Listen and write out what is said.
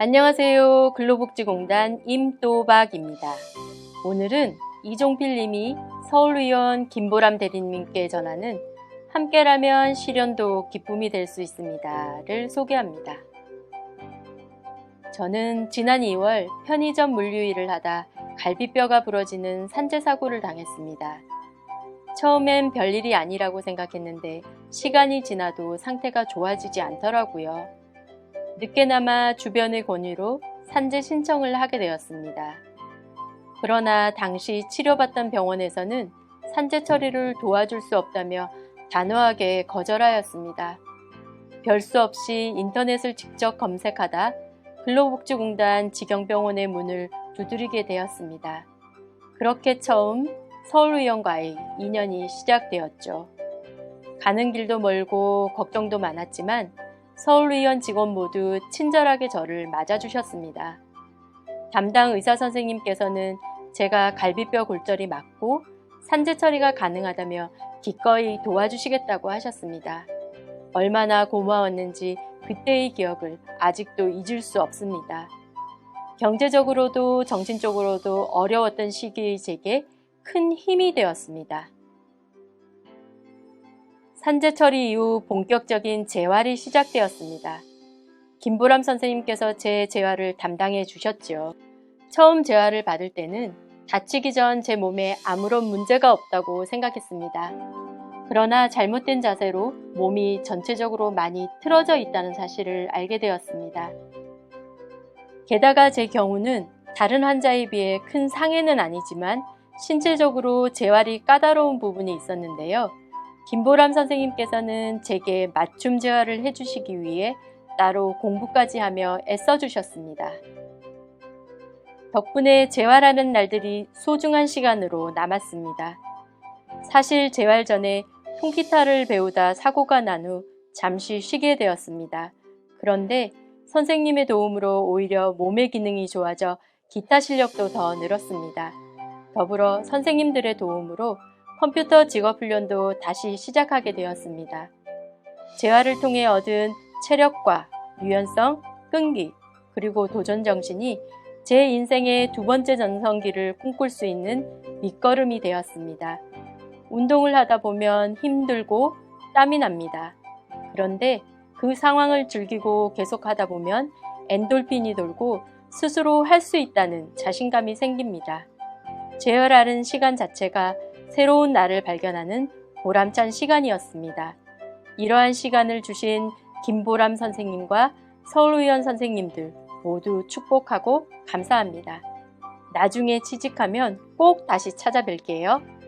안녕하세요. 근로복지공단 임또박입니다. 오늘은 이종필님이 서울의원 김보람 대리님께 전하는 함께라면 실현도 기쁨이 될 수 있습니다를 소개합니다. 저는 지난 2월 편의점 물류 일을 하다 갈비뼈가 부러지는 산재사고를 당했습니다. 처음엔 별일이 아니라고 생각했는데 시간이 지나도 상태가 좋아지지 않더라고요. 늦게나마 주변의 권유로 산재 신청을 하게 되었습니다. 그러나 당시 치료받던 병원에서는 산재 처리를 도와줄 수 없다며 단호하게 거절하였습니다. 별 수 없이 인터넷을 직접 검색하다 근로복지공단 직영병원의 문을 두드리게 되었습니다. 그렇게 처음 서울의원과의 인연이 시작되었죠. 가는 길도 멀고 걱정도 많았지만 서울의원 직원 모두 친절하게 저를 맞아주셨습니다. 담당 의사 선생님께서는 제가 갈비뼈 골절이 맞고 산재 처리가 가능하다며 기꺼이 도와주시겠다고 하셨습니다. 얼마나 고마웠는지 그때의 기억을 아직도 잊을 수 없습니다. 경제적으로도 정신적으로도 어려웠던 시기의 제게 큰 힘이 되었습니다. 산재 처리 이후 본격적인 재활이 시작되었습니다. 김보람 선생님께서 제 재활을 담당해 주셨죠. 처음 재활을 받을 때는 다치기 전 제 몸에 아무런 문제가 없다고 생각했습니다. 그러나 잘못된 자세로 몸이 전체적으로 많이 틀어져 있다는 사실을 알게 되었습니다. 게다가 제 경우는 다른 환자에 비해 큰 상해는 아니지만 신체적으로 재활이 까다로운 부분이 있었는데요. 김보람 선생님께서는 제게 맞춤 재활을 해주시기 위해 따로 공부까지 하며 애써주셨습니다. 덕분에 재활하는 날들이 소중한 시간으로 남았습니다. 사실 재활 전에 통기타를 배우다 사고가 난 후 잠시 쉬게 되었습니다. 그런데 선생님의 도움으로 오히려 몸의 기능이 좋아져 기타 실력도 더 늘었습니다. 더불어 선생님들의 도움으로 컴퓨터 직업훈련도 다시 시작하게 되었습니다. 재활을 통해 얻은 체력과 유연성, 끈기, 그리고 도전정신이 제 인생의 두 번째 전성기를 꿈꿀 수 있는 밑거름이 되었습니다. 운동을 하다 보면 힘들고 땀이 납니다. 그런데 그 상황을 즐기고 계속하다 보면 엔돌핀이 돌고 스스로 할 수 있다는 자신감이 생깁니다. 재활하는 시간 자체가 새로운 나를 발견하는 보람찬 시간이었습니다. 이러한 시간을 주신 김보람 선생님과 서울의원 선생님들 모두 축복하고 감사합니다. 나중에 취직하면 꼭 다시 찾아뵐게요.